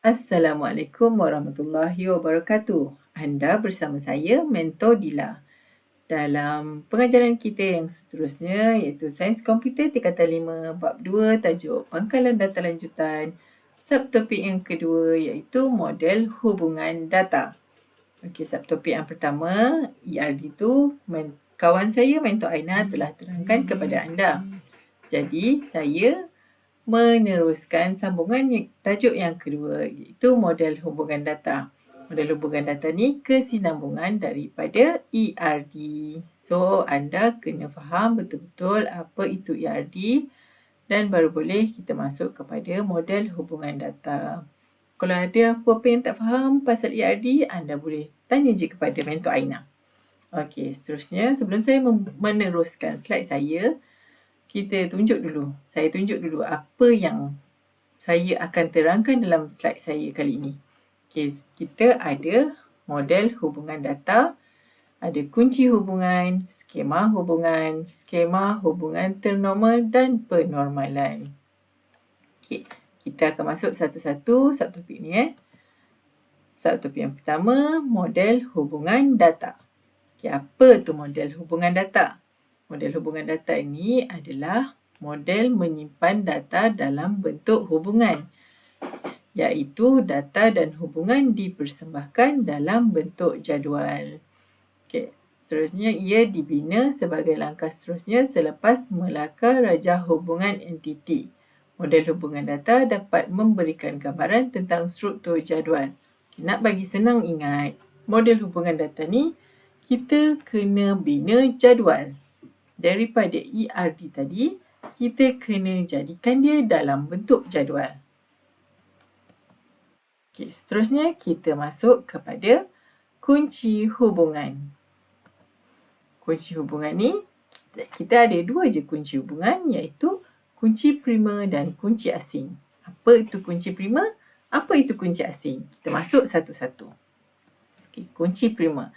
Assalamualaikum warahmatullahi wabarakatuh. Anda bersama saya, Mentor Dila. Dalam pengajaran kita yang seterusnya, iaitu Sains Komputer Tingkatan 5, Bab 2, tajuk Pangkalan Data Lanjutan. Subtopik yang kedua iaitu Model Hubungan Data. Okey, subtopik yang pertama, ERD tu, kawan saya, Mentor Aina telah terangkan kepada anda. Jadi, saya meneruskan sambungan tajuk yang kedua iaitu model hubungan data. Model hubungan data ni kesinambungan daripada ERD. So, anda kena faham betul-betul apa itu ERD dan baru boleh kita masuk kepada model hubungan data. Kalau ada apa-apa yang tak faham pasal ERD, anda boleh tanya je kepada Mentor Aina. Okey, seterusnya sebelum saya meneruskan slide saya, saya tunjuk dulu apa yang saya akan terangkan dalam slide saya kali ini. Okay, kita ada model hubungan data, ada kunci hubungan, skema hubungan ternormal dan penormalan. Okay, kita akan masuk satu-satu subtopik ni. Subtopik yang pertama, model hubungan data. Okay, apa tu model hubungan data? Model hubungan data ini adalah model menyimpan data dalam bentuk hubungan, iaitu data dan hubungan dipersembahkan dalam bentuk jadual. Okay. Seterusnya, ia dibina sebagai langkah seterusnya selepas melakar rajah hubungan entiti. Model hubungan data dapat memberikan gambaran tentang struktur jadual. Okay. Nak bagi senang ingat, model hubungan data ni kita kena bina jadual. Daripada ERD tadi, kita kena jadikan dia dalam bentuk jadual. Okay, seterusnya kita masuk kepada kunci hubungan. Kunci hubungan ni, kita ada dua je kunci hubungan, iaitu kunci prima dan kunci asing. Apa itu kunci prima? Apa itu kunci asing? Kita masuk satu-satu. Okay, kunci prima.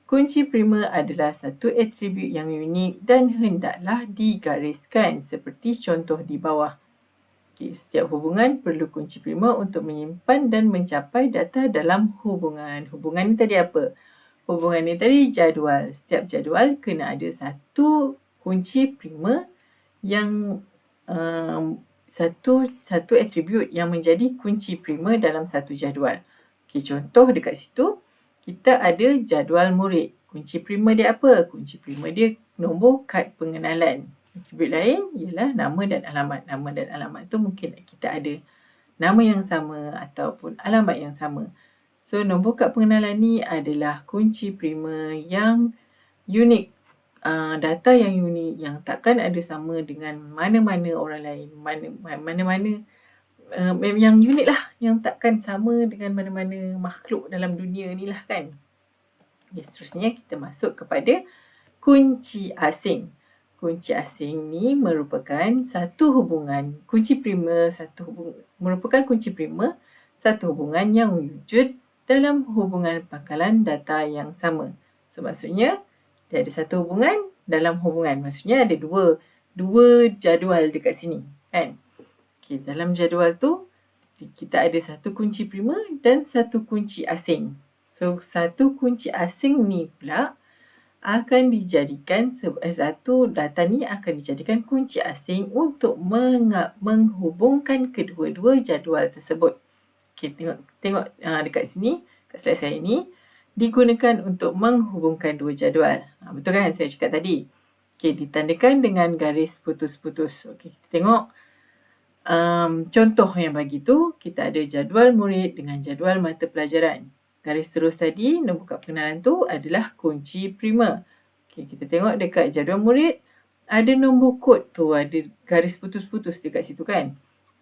Kunci prima adalah satu atribut yang unik dan hendaklah digariskan seperti contoh di bawah. Okay, setiap hubungan perlu kunci prima untuk menyimpan dan mencapai data dalam hubungan. Hubungan ni tadi apa? Hubungan ni tadi jadual. Setiap jadual kena ada satu kunci prima yang satu atribut yang menjadi kunci prima dalam satu jadual. Okay, contoh dekat situ, kita ada jadual murid. Kunci prima dia apa? Kunci prima dia nombor kad pengenalan. Atribut lain ialah nama dan alamat. Nama dan alamat tu mungkin kita ada nama yang sama ataupun alamat yang sama. So, nombor kad pengenalan ni adalah kunci prima yang unik. Data yang unik yang takkan ada sama dengan mana-mana orang lain. Mana-mana yang unik lah, yang takkan sama dengan mana-mana makhluk dalam dunia ni lah kan. Okay, seterusnya kita masuk kepada kunci asing. Kunci asing ni merupakan satu hubungan, merupakan kunci prima satu hubungan yang wujud dalam hubungan pangkalan data yang sama. So, maksudnya dia ada satu hubungan dalam hubungan. Maksudnya ada dua jadual dekat sini kan. Okay, dalam jadual tu, kita ada satu kunci prima dan satu kunci asing. So, satu kunci asing ni pula akan dijadikan, satu data ni akan dijadikan kunci asing untuk menghubungkan kedua-dua jadual tersebut. Okay, tengok dekat sini, kat slide saya ni, digunakan untuk menghubungkan dua jadual. Betul kan saya cakap tadi? Okay, ditandakan dengan garis putus-putus. Okay, kita tengok. Contoh yang bagi tu, kita ada jadual murid dengan jadual mata pelajaran. Garis terus tadi, nombor kad pengenalan tu adalah kunci prima. Okay, kita tengok dekat jadual murid, ada nombor kod tu, ada garis putus-putus dekat situ kan.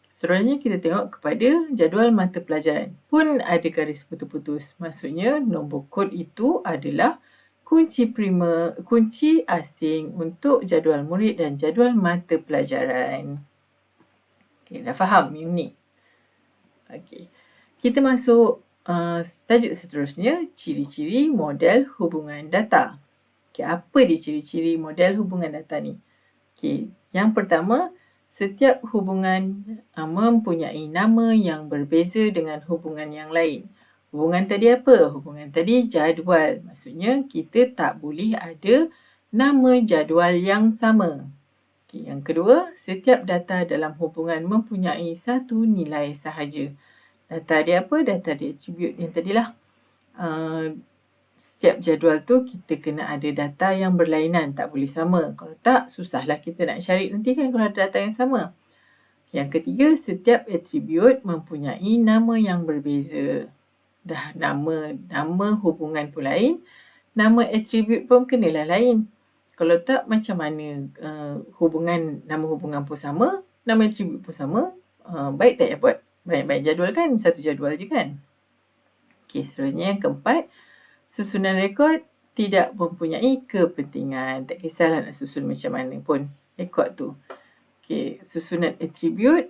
Seterusnya kita tengok kepada jadual mata pelajaran. Pun ada garis putus-putus. Maksudnya nombor kod itu adalah kunci prima, kunci asing untuk jadual murid dan jadual mata pelajaran. Okay, dah faham yang ni? Okay. Kita masuk tajuk seterusnya, ciri-ciri model hubungan data. Okay, apa dia ciri-ciri model hubungan data ni? Okay, yang pertama, setiap hubungan mempunyai nama yang berbeza dengan hubungan yang lain. Hubungan tadi apa? Hubungan tadi jadual. Maksudnya kita tak boleh ada nama jadual yang sama. Okay, yang kedua, setiap data dalam hubungan mempunyai satu nilai sahaja. Data dia apa? Data dia atribut yang tadilah. Setiap jadual tu kita kena ada data yang berlainan, tak boleh sama. Kalau tak, susahlah kita nak cari nanti kan kalau ada data yang sama. Yang ketiga, setiap atribut mempunyai nama yang berbeza. Dah nama hubungan pun lain, nama atribut pun kenalah lain. Kalau tak, macam mana nama hubungan pun sama, nama atribut pun sama, baik tak ya buat banyak-banyak jadual kan, satu jadual je kan. Okey, seterusnya yang keempat, susunan rekod tidak mempunyai kepentingan. Tak kisahlah nak susun macam mana pun rekod tu. Okay, susunan atribut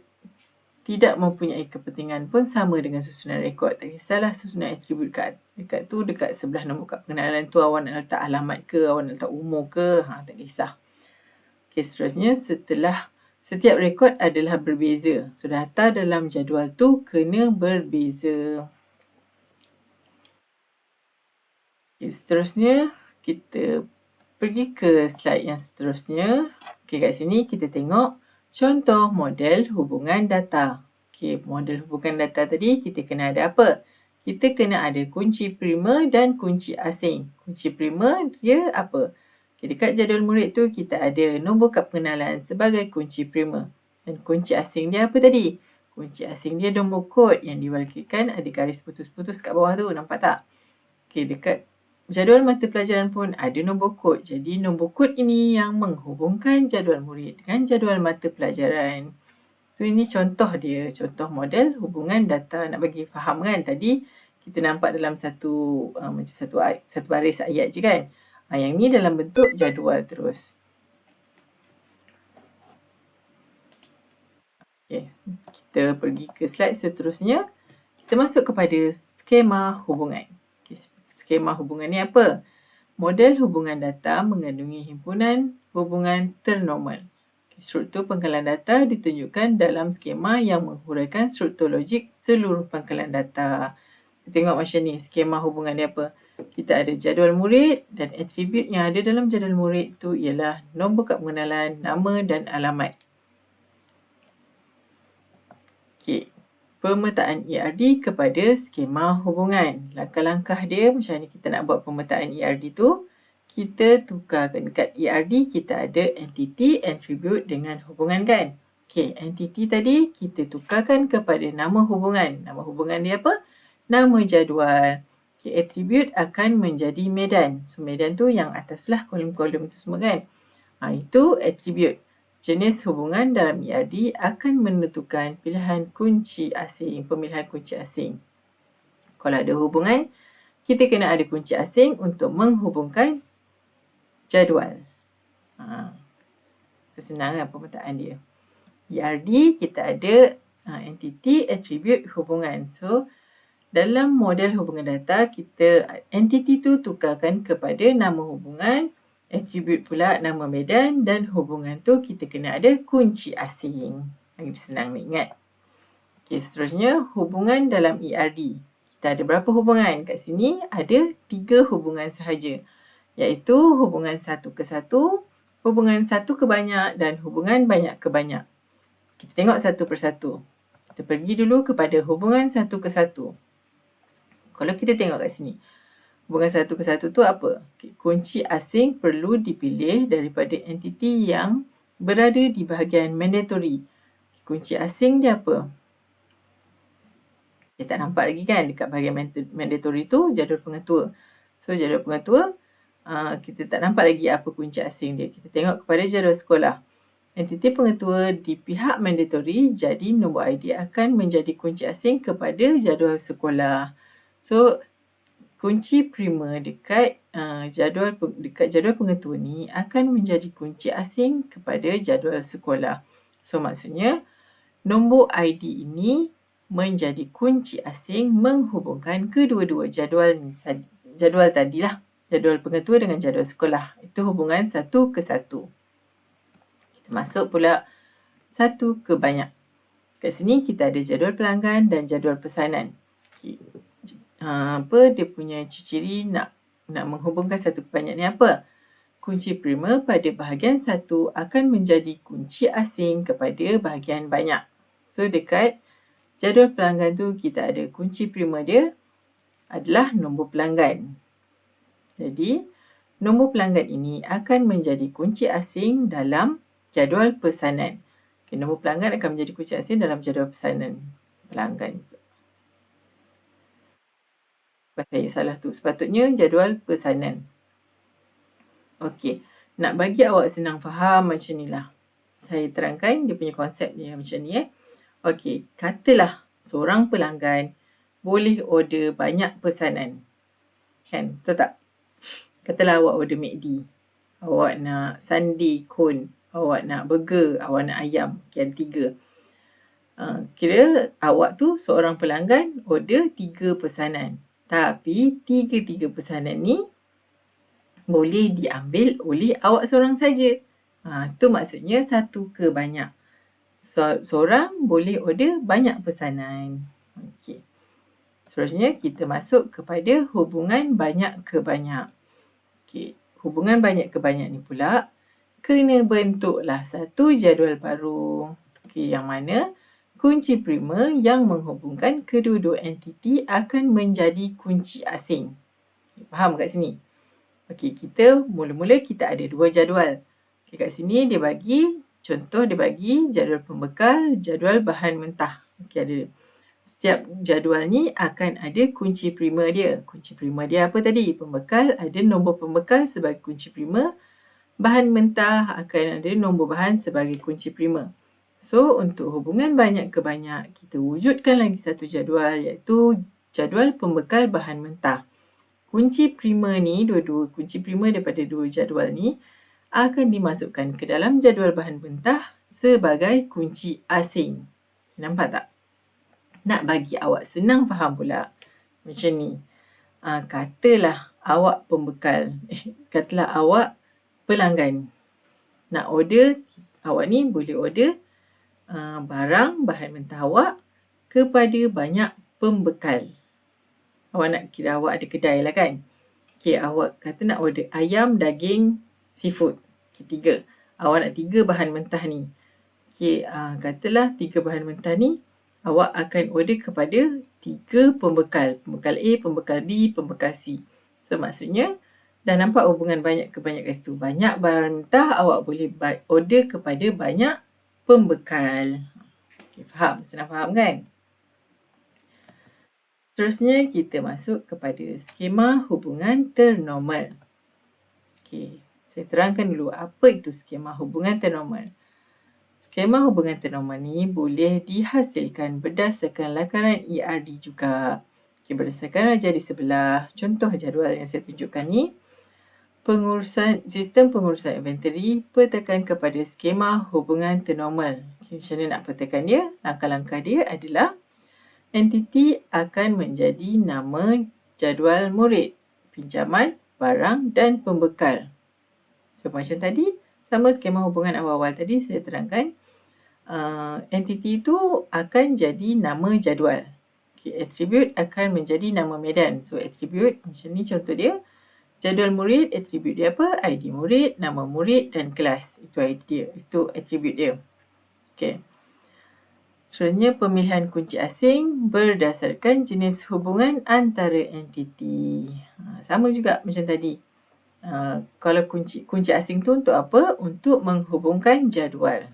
tidak mempunyai kepentingan pun sama dengan susunan rekod. Tak kisahlah susunan atribut dekat tu, dekat sebelah nombor kad pengenalan tu awak nak letak alamat ke, awak nak letak umur ke, tak kisah. Okay, seterusnya setiap rekod adalah berbeza. So, data dalam jadual tu kena berbeza. Okay, seterusnya kita pergi ke slide yang seterusnya. Okay, kat sini kita tengok contoh model hubungan data. Okay, model hubungan data tadi kita kena ada apa? Kita kena ada kunci prima dan kunci asing. Kunci prima dia apa? Okay, dekat jadual murid tu kita ada nombor kad pengenalan sebagai kunci prima. Dan kunci asing dia apa tadi? Kunci asing dia nombor kod yang diwakilkan ada garis putus-putus kat bawah tu. Nampak tak? Okay, dekat jadual mata pelajaran pun ada nombor kod. Jadi nombor kod ini yang menghubungkan jadual murid dengan jadual mata pelajaran. So ini contoh dia, contoh model hubungan data. Nak bagi faham kan, tadi kita nampak dalam satu baris ayat je kan. Yang ni dalam bentuk jadual terus. Okay, kita pergi ke slide seterusnya. Kita masuk kepada skema hubungan. Okay, skema hubungan ni apa? Model hubungan data mengandungi himpunan hubungan ternormal. Struktur pangkalan data ditunjukkan dalam skema yang menghuraikan struktur logik seluruh pangkalan data. Kita tengok macam ni, skema hubungan dia apa? Kita ada jadual murid dan atribut yang ada dalam jadual murid tu ialah nombor kad pengenalan, nama dan alamat. Okey. Pemetaan ERD kepada skema hubungan. Langkah-langkah dia macam ni kita nak buat pemetaan ERD tu. Kita tukarkan dekat ERD kita ada entity, attribute dengan hubungan kan. Okey, entity tadi kita tukarkan kepada nama hubungan. Nama hubungan dia apa? Nama jadual. Okey, attribute akan menjadi medan. So medan tu yang atas lah, kolom-kolom tu semua kan. Itu attribute. Jenis hubungan dalam ERD akan menentukan pilihan kunci asing, pemilihan kunci asing. Kalau ada hubungan, kita kena ada kunci asing untuk menghubungkan jadual. Senang pemetaan dia. ERD kita ada entity, attribute, hubungan. So, dalam model hubungan data, kita entity tu tukarkan kepada nama hubungan, attribute pula nama medan dan hubungan tu kita kena ada kunci asing. Lagi senang nak ingat. Okay, seterusnya hubungan dalam ERD. Kita ada berapa hubungan? Kat sini ada 3 hubungan sahaja. Iaitu hubungan 1 ke 1, hubungan 1 ke banyak dan hubungan banyak ke banyak. Kita tengok satu persatu. Kita pergi dulu kepada hubungan 1 ke 1. Kalau kita tengok kat sini. Hubungan 1 ke 1 tu apa? Okay, kunci asing perlu dipilih daripada entiti yang berada di bahagian mandatory. Okay, kunci asing dia apa? Dia tak nampak lagi kan dekat bahagian mandatory tu jadual pengetua. So jadual pengetua kita tak nampak lagi apa kunci asing dia. Kita tengok kepada jadual sekolah. Entiti pengetua di pihak mandatory, jadi nombor ID akan menjadi kunci asing kepada jadual sekolah. So kunci prima dekat jadual pengetua ni akan menjadi kunci asing kepada jadual sekolah. So maksudnya nombor ID ini menjadi kunci asing menghubungkan kedua-dua jadual tadilah. Jadual pengetua dengan jadual sekolah. Itu hubungan 1 ke 1. Kita masuk pula satu ke banyak. Kat sini kita ada jadual pelanggan dan jadual pesanan. Okay. Dia punya ciri-ciri nak menghubungkan satu ke banyak ni apa? Kunci prima pada bahagian satu akan menjadi kunci asing kepada bahagian banyak. So dekat jadual pelanggan tu kita ada kunci prima dia adalah nombor pelanggan. Jadi nombor pelanggan ini akan menjadi kunci asing dalam jadual pesanan. Okay, nombor pelanggan akan menjadi kunci asing dalam jadual pesanan pelanggan. Saya salah tu. Sepatutnya jadual pesanan. Okey. Nak bagi awak senang faham macam ni lah. Saya terangkan dia punya konsep dia macam ni. Okey. Katalah seorang pelanggan boleh order banyak pesanan. Kan? Betul tak? Katalah awak order McD. Awak nak sundae cone. Awak nak burger. Awak nak ayam. Okay, ada 3. Kira awak tu seorang pelanggan order 3 pesanan. Tapi 3 pesanan ni boleh diambil oleh awak seorang saja. Tu maksudnya satu ke banyak. Seorang boleh order banyak pesanan. Okey. Seterusnya kita masuk kepada hubungan banyak ke banyak. Okey. Hubungan banyak ke banyak ni pula kena bentuklah satu jadual baru. Okey, yang mana kunci prima yang menghubungkan kedua-dua entiti akan menjadi kunci asing. Faham kat sini? Okey, mula-mula kita ada 2 jadual. Okey, kat sini dia bagi jadual pembekal, jadual bahan mentah. Okey, ada setiap jadual ni akan ada kunci prima dia. Kunci prima dia apa tadi? Pembekal, ada nombor pembekal sebagai kunci prima. Bahan mentah akan ada nombor bahan sebagai kunci prima. So, untuk hubungan banyak ke banyak, kita wujudkan lagi satu jadual iaitu jadual pembekal bahan mentah. Kunci prima ni, dua-dua kunci prima daripada 2 jadual ni akan dimasukkan ke dalam jadual bahan mentah sebagai kunci asing. Nampak tak? Nak bagi awak senang faham pula. Macam ni. Katalah awak pembekal. Katalah awak pelanggan. Nak order, awak ni boleh order barang bahan mentah awak kepada banyak pembekal. Awak nak kira awak ada kedai lah kan. Okay, awak kata nak order ayam, daging, seafood. Okay, 3. Awak nak 3 bahan mentah ni. Okay, katalah 3 bahan mentah ni awak akan order kepada 3 pembekal. Pembekal A, pembekal B, pembekal C. So maksudnya dah nampak hubungan banyak ke banyak kat situ. Banyak bahan mentah awak boleh order kepada banyak pembekal. Okay, faham? Senang faham kan? Seterusnya kita masuk kepada skema hubungan ternormal. Okay, saya terangkan dulu apa itu skema hubungan ternormal. Skema hubungan ternormal ni boleh dihasilkan berdasarkan lakaran ERD juga. Okay, berdasarkan raja di sebelah, contoh jadual yang saya tunjukkan ni, sistem pengurusan inventory petakan kepada skema hubungan ternormal. Okay, macam mana nak petakan dia? Langkah-langkah dia adalah entiti akan menjadi nama jadual murid, pinjaman, barang dan pembekal. So macam tadi, sama skema hubungan awal-awal tadi saya terangkan, entiti itu akan jadi nama jadual. Okay, attribute akan menjadi nama medan. So attribute macam ni contoh dia. Jadual murid, atribut dia apa? ID murid, nama murid dan kelas. Itu ID dia. Itu atribut dia. Okey. Seterusnya pemilihan kunci asing berdasarkan jenis hubungan antara entiti. Sama juga macam tadi. Kalau kunci asing tu untuk apa? Untuk menghubungkan jadual.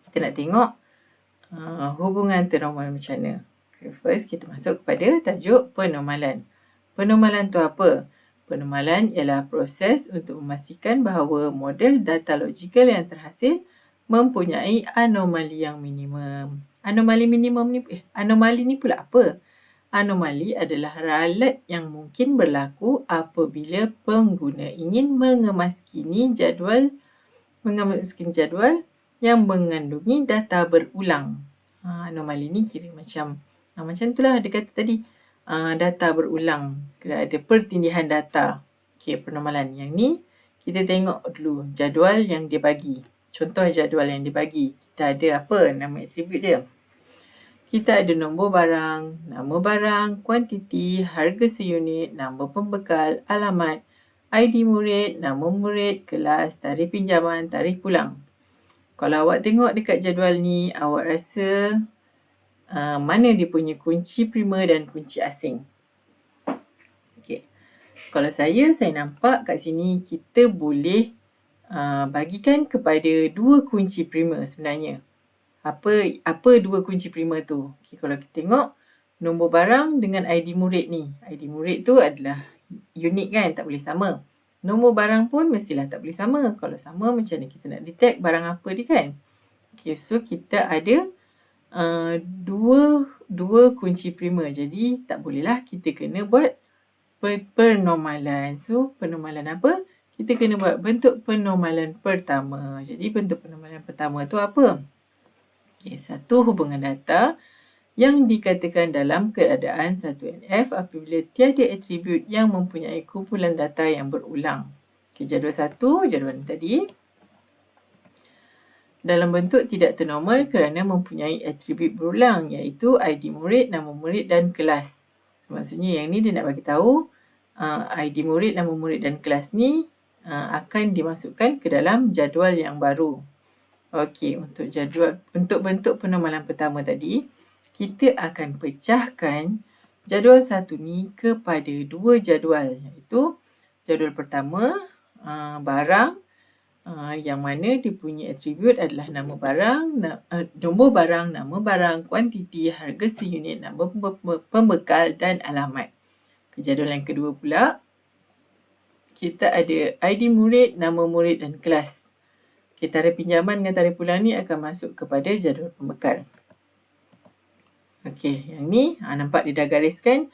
Kita nak tengok hubungan ternormal macam mana. Okay, first kita masuk kepada tajuk penormalan. Penormalan tu apa? Penormalan ialah proses untuk memastikan bahawa model data logikal yang terhasil mempunyai anomali yang minimum. Anomali ni pula apa? Anomali adalah ralat yang mungkin berlaku apabila pengguna ingin mengemaskan jadual yang mengandungi data berulang. Anomali ni kira macam itulah dia kata tadi. Data berulang. Kena ada pertindihan data. Okay, penormalan. Yang ni kita tengok dulu jadual yang dia bagi. contoh jadual yang dibagi. Kita ada apa nama atribut dia? Kita ada nombor barang, nama barang, kuantiti, harga seunit, nombor pembekal, alamat, ID murid, nama murid, kelas, tarikh pinjaman, tarikh pulang. Kalau awak tengok dekat jadual ni, awak rasa mana dia punya kunci prima dan kunci asing? Okay. Kalau saya nampak kat sini kita boleh bagikan kepada dua kunci prima sebenarnya. Apa dua kunci prima tu? Okay, kalau kita tengok nombor barang dengan ID murid ni. ID murid tu adalah unik kan, tak boleh sama. Nombor barang pun mestilah tak boleh sama. Kalau sama macam mana kita nak detect barang apa dia kan? Okay, so kita ada dua kunci prima. Jadi tak bolehlah kita kena buat penormalan. So penormalan apa? Kita kena buat bentuk penormalan pertama. Jadi bentuk penormalan pertama tu apa? Okay, satu hubungan data yang dikatakan dalam keadaan 1NF apabila tiada atribut yang mempunyai kumpulan data yang berulang. Okay, jadual 1, jadual tadi. Dalam bentuk tidak ternormal kerana mempunyai atribut berulang iaitu ID murid, nama murid dan kelas. So, maksudnya yang ni dia nak bagi tahu ID murid, nama murid dan kelas ni akan dimasukkan ke dalam jadual yang baru. Okey, untuk bentuk penormalan pertama tadi, kita akan pecahkan jadual 1 ni kepada dua jadual iaitu jadual pertama barang yang mana dia punya atribut adalah nama barang, nombor barang, nama barang, kuantiti, harga seunit, nama pembekal dan alamat. Jadual yang kedua pula, kita ada ID murid, nama murid dan kelas. Tarikh pinjaman dengan tarikh pulang ni akan masuk kepada jadual pembekal. Okey, yang ni nampak dia dah gariskan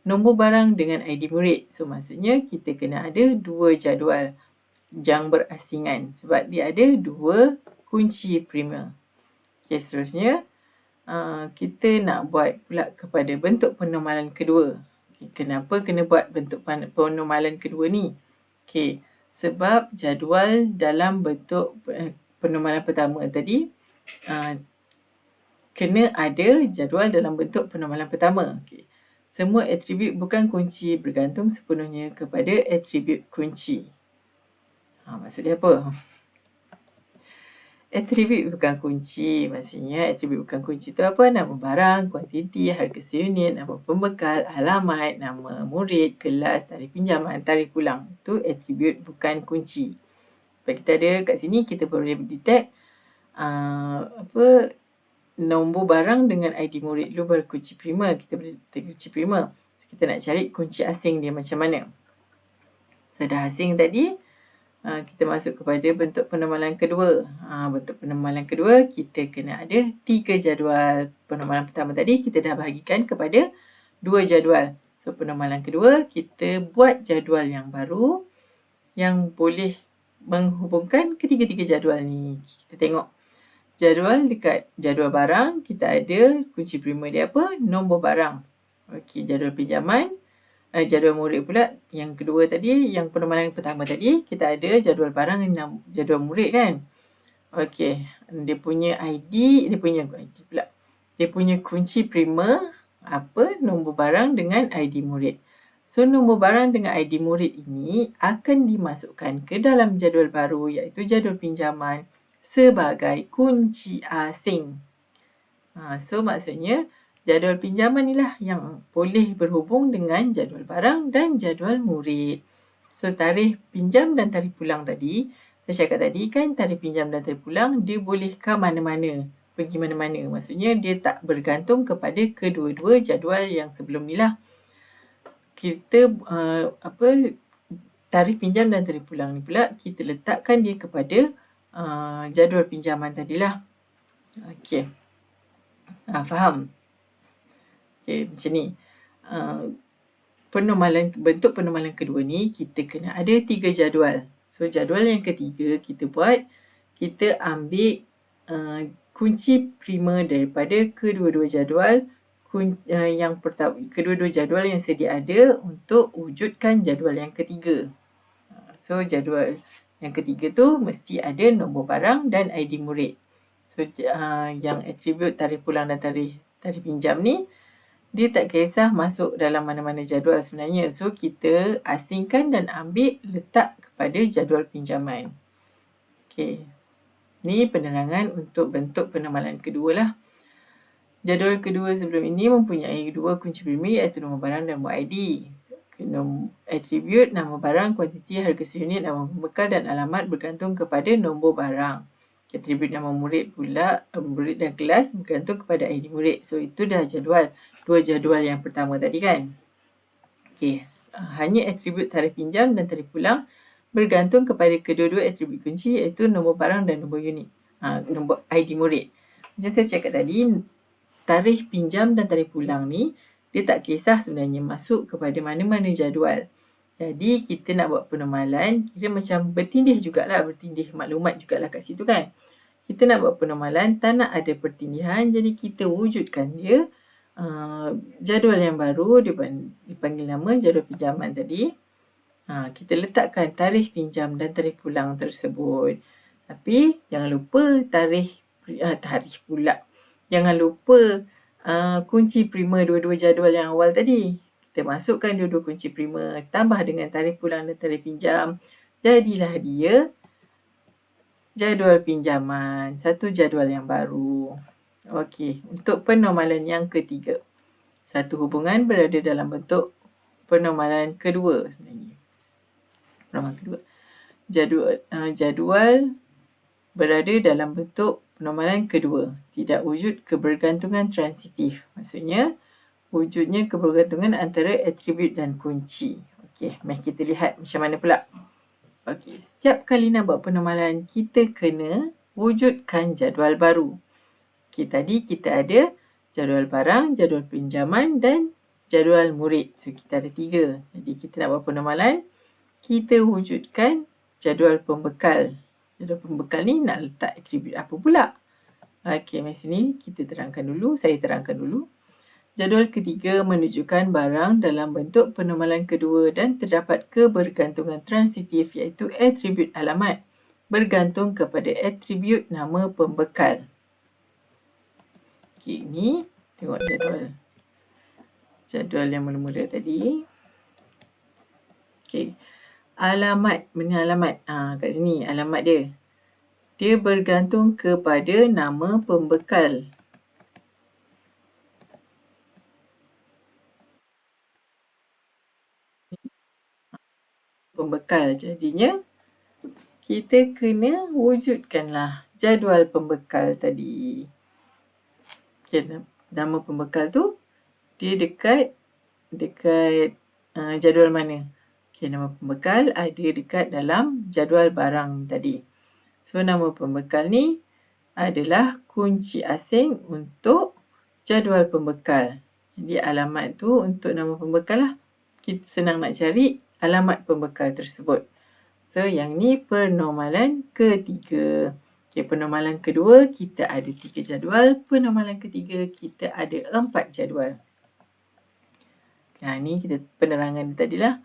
nombor barang dengan ID murid. So maksudnya kita kena ada dua jadual yang berasingan sebab dia ada dua kunci prima. Okey, seterusnya kita nak buat pula kepada bentuk penormalan kedua. Okay, kenapa kena buat bentuk penormalan kedua ni? Okey, sebab jadual dalam bentuk penormalan pertama tadi kena ada jadual dalam bentuk penormalan pertama. Okay. Semua atribut bukan kunci bergantung sepenuhnya kepada atribut kunci. Maksud dia apa? Atribut bukan kunci. Maksudnya atribut bukan kunci tu apa? Nama barang, kuantiti, harga seunit, nama pembekal, alamat, nama murid, kelas, tarikh pinjaman, tarikh pulang. Itu atribut bukan kunci. Sebab kita ada kat sini kita boleh detect nombor barang dengan ID murid dulu baru kunci prima. Kita boleh detect kunci prima. Kita nak cari kunci asing dia macam mana. So dah asing tadi, kita masuk kepada bentuk penormalan kedua. Bentuk penormalan kedua, kita kena ada 3 jadual. Penormalan pertama tadi, kita dah bahagikan kepada 2 jadual. So, penormalan kedua, kita buat jadual yang baru yang boleh menghubungkan ketiga-tiga jadual ni. Kita tengok. Jadual dekat jadual barang, kita ada kunci prima dia apa? Nombor barang. Okey, jadual pinjaman. Jadual murid pula yang kedua tadi, yang penormalan pertama tadi, kita ada jadual barang dan jadual murid kan. Okey, dia punya ID, dia punya kunci prima apa? Nombor barang dengan ID murid. So nombor barang dengan ID murid ini akan dimasukkan ke dalam jadual baru iaitu jadual pinjaman sebagai kunci asing. So maksudnya jadual pinjaman inilah yang boleh berhubung dengan jadual barang dan jadual murid. So, tarikh pinjam dan tarikh pulang tadi, saya cakap tadi kan tarikh pinjam dan tarikh pulang, dia boleh ke mana-mana, pergi mana-mana. Maksudnya, dia tak bergantung kepada kedua-dua jadual yang sebelum ni lah. Kita, tarikh pinjam dan tarikh pulang ni pula, kita letakkan dia kepada jadual pinjaman tadilah. Okey. Faham? Okay, macam ni. Bentuk penormalan kedua ni, kita kena ada 3 jadual. So, jadual yang ketiga kita buat, kita ambil kunci prima daripada kedua-dua jadual yang pertama, kedua-dua jadual yang sedia ada untuk wujudkan jadual yang ketiga. So, jadual Yang ketiga tu mesti ada nombor barang dan ID murid. So yang atribut tarikh pulang dan tarikh pinjam ni, dia tak kisah masuk dalam mana-mana jadual sebenarnya. So kita asingkan dan ambil letak kepada jadual pinjaman. Okey. Ni penerangan untuk bentuk penormalan kedua lah. Jadual kedua sebelum ini mempunyai dua kunci primer iaitu nombor barang dan nombor ID. Atribut, nama barang, kuantiti, harga seunit, nama pembekal dan alamat bergantung kepada nombor barang. Atribut nama murid pula, murid dan kelas bergantung kepada ID murid. So itu dah jadual. Dua jadual yang pertama tadi kan. Okey. Hanya atribut tarikh pinjam dan tarikh pulang bergantung kepada kedua-dua atribut kunci iaitu nombor barang dan nombor unit. Nombor ID murid. Macam saya cakap tadi, tarikh pinjam dan tarikh pulang ni dia tak kisah sebenarnya masuk kepada mana-mana jadual. Jadi kita nak buat penormalan, kira macam bertindih jugalah, bertindih maklumat jugalah kat situ kan. Kita nak buat penormalan, tak nak ada pertindihan, jadi kita wujudkan dia jadual yang baru, dipanggil nama jadual pinjaman tadi. Kita letakkan tarikh pinjam dan tarikh pulang tersebut. Tapi jangan lupa tarikh pula. Jangan lupa kunci primer dua-dua jadual yang awal tadi. Kita masukkan dua-dua kunci primer tambah dengan tarikh pulang dan tarikh pinjam. Jadilah dia jadual pinjaman. Satu jadual yang baru. Okey, untuk penormalan yang ketiga. Satu hubungan berada dalam bentuk penormalan kedua sebenarnya. Penormalan kedua. Jadual berada dalam bentuk penormalan kedua. Tidak wujud kebergantungan transitif. Maksudnya, wujudnya kebergantungan antara atribut dan kunci. Okey, mari kita lihat macam mana pula. Okey, setiap kali nak buat penormalan, kita kena wujudkan jadual baru. Okey, tadi kita ada jadual barang, jadual pinjaman dan jadual murid. So, kita ada 3. Jadi, kita nak buat penormalan, kita wujudkan jadual pembekal. Jadual pembekal ni nak letak atribut apa pula? Okey, mari sini kita terangkan dulu. Saya terangkan dulu. Jadual ketiga menunjukkan barang dalam bentuk penormalan kedua dan terdapat kebergantungan transitif iaitu atribut alamat bergantung kepada atribut nama pembekal. Okey, ni tengok jadual. Jadual yang mula-mula tadi. Okey. Alamat, mana alamat? Kat sini alamat dia. Dia bergantung kepada nama pembekal. Pembekal. Jadinya kita kena wujudkanlah jadual pembekal tadi. Okay, nama pembekal tu dia dekat jadual mana? Okay, nama pembekal ada dekat dalam jadual barang tadi. So, nama pembekal ni adalah kunci asing untuk jadual pembekal. Jadi, alamat tu untuk nama pembekal lah. Kita senang nak cari alamat pembekal tersebut. So, yang ni penormalan ketiga. Okay, penormalan kedua, kita ada 3 jadual. Penormalan ketiga, kita ada 4 jadual. Ni kita penerangan tadi lah.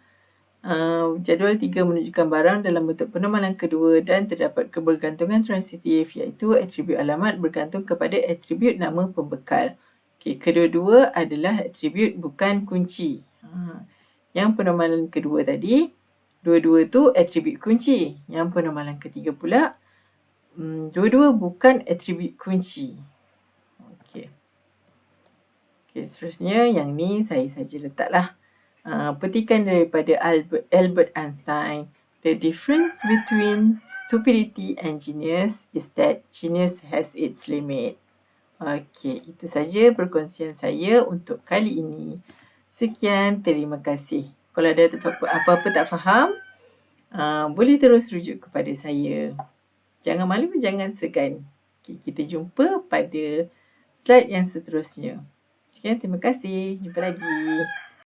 Jadual 3 menunjukkan barang dalam bentuk penormalan kedua dan terdapat kebergantungan transitif iaitu atribut alamat bergantung kepada atribut nama pembekal. Okay, kedua-dua adalah atribut bukan kunci. Yang penormalan kedua tadi, dua-dua tu atribut kunci. Yang penormalan ketiga pula, dua-dua bukan atribut kunci. Okay, seterusnya yang ni saya saja letaklah. Petikan daripada Albert Einstein. The difference between stupidity and genius is that genius has its limit. Okey, itu saja perkongsian saya untuk kali ini. Sekian, terima kasih. Kalau ada apa-apa tak faham, boleh terus rujuk kepada saya. Jangan malu, jangan segan. Okay, kita jumpa pada slide yang seterusnya. Sekian, terima kasih. Jumpa lagi.